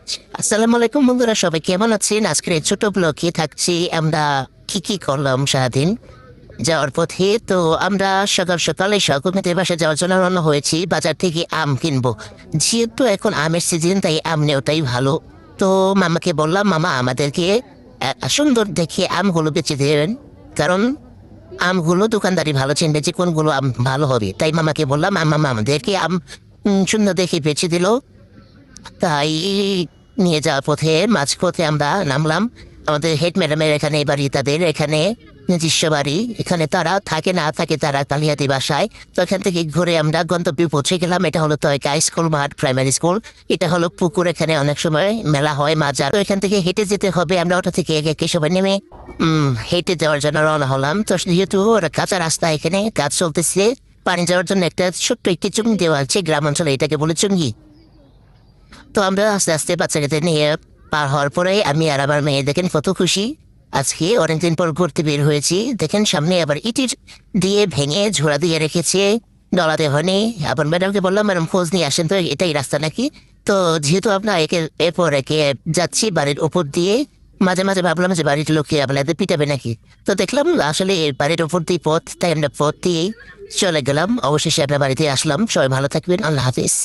আসসালামু আলাইকুম বন্ধুরা, সবাই কেমন আছেন? আজকের এই ছোট ব্লগে থাকছি আমরা কি করলাম সারাদিন। যাওয়ার পথে তো আমরা সকাল সকালে সকলমেতে বাসা যাওয়ার জন্য রওনা হয়েছি। বাজার থেকে আম কিনবো, যেহেতু এখন আমের সিজন, তাই আম নেওয়াটাই ভালো। তো মামাকে বললাম, মামা আমাদেরকে সুন্দর দেখে আমগুলো বেচে দেবেন, কারণ আমগুলো দোকানদারি ভালো চিনবে যে কোনগুলো আম ভালো হবে। তাই মামাকে বললাম, মামা আমাদেরকে আম সুন্দর দেখে বেচে দিল। তাই নিয়ে যাওয়ার পথে মাঝপথে আমরা নামলাম আমাদের হেড ম্যাডামের এখানে বাড়ি, তাদের এখানে নিজস্ব বাড়ি। এখানে তারা থাকে না থাকে তারা কালিয়াতি বাসায়। তো এখান থেকে ঘুরে আমরা গন্তব্যে পৌঁছে গেলাম। এটা হলো তয়কা স্কুল মাঠ প্রাইমারি স্কুল। এটা হলো পুকুর, এখানে অনেক সময় মেলা হয় মাজার। তো এখান থেকে হেঁটে যেতে হবে। আমরা ওটা থেকে একে একে সবাই নেমে হেঁটে যাওয়ার জন্য রওনা হলাম। তো যেহেতু ওরা কাঁচা রাস্তা, এখানে কাজ চলতেছে, পানি যাওয়ার জন্য একটা ছোট্ট একটি চুঙ্গি দেওয়া আছে, গ্রাম অঞ্চলে এটাকে বলে চুঙ্গি। তো আমরা আস্তে আস্তে বাচ্চাকে নিয়ে পার হওয়ার পরে আমি আর আমার মেয়ে দেখেন কত খুশি। আজকে অনেকদিন পর ঘুরতে বের হয়েছি। দেখেন সামনে আবার ইটির দিয়ে ভেঙে ঝোড়া দিয়ে রেখেছে, ডলাতে হয়নি। আবার ম্যাডামকে বললাম, ম্যাডাম খোঁজ নিয়ে আসেন তো এটাই রাস্তা নাকি। তো যেহেতু আমরা এরপর একে যাচ্ছি বাড়ির উপর দিয়ে, মাঝে মাঝে ভাবলাম যে বাড়ির লোককে আপনাদের পিটাবে নাকি। তো দেখলাম আসলে এর বাড়ির উপর দিয়ে পথ, তাই আমরা পথ দিয়েই চলে গেলাম। অবশেষে আপনার বাড়িতে আসলাম। সবাই ভালো থাকবেন, আল্লাহ হাফিজ।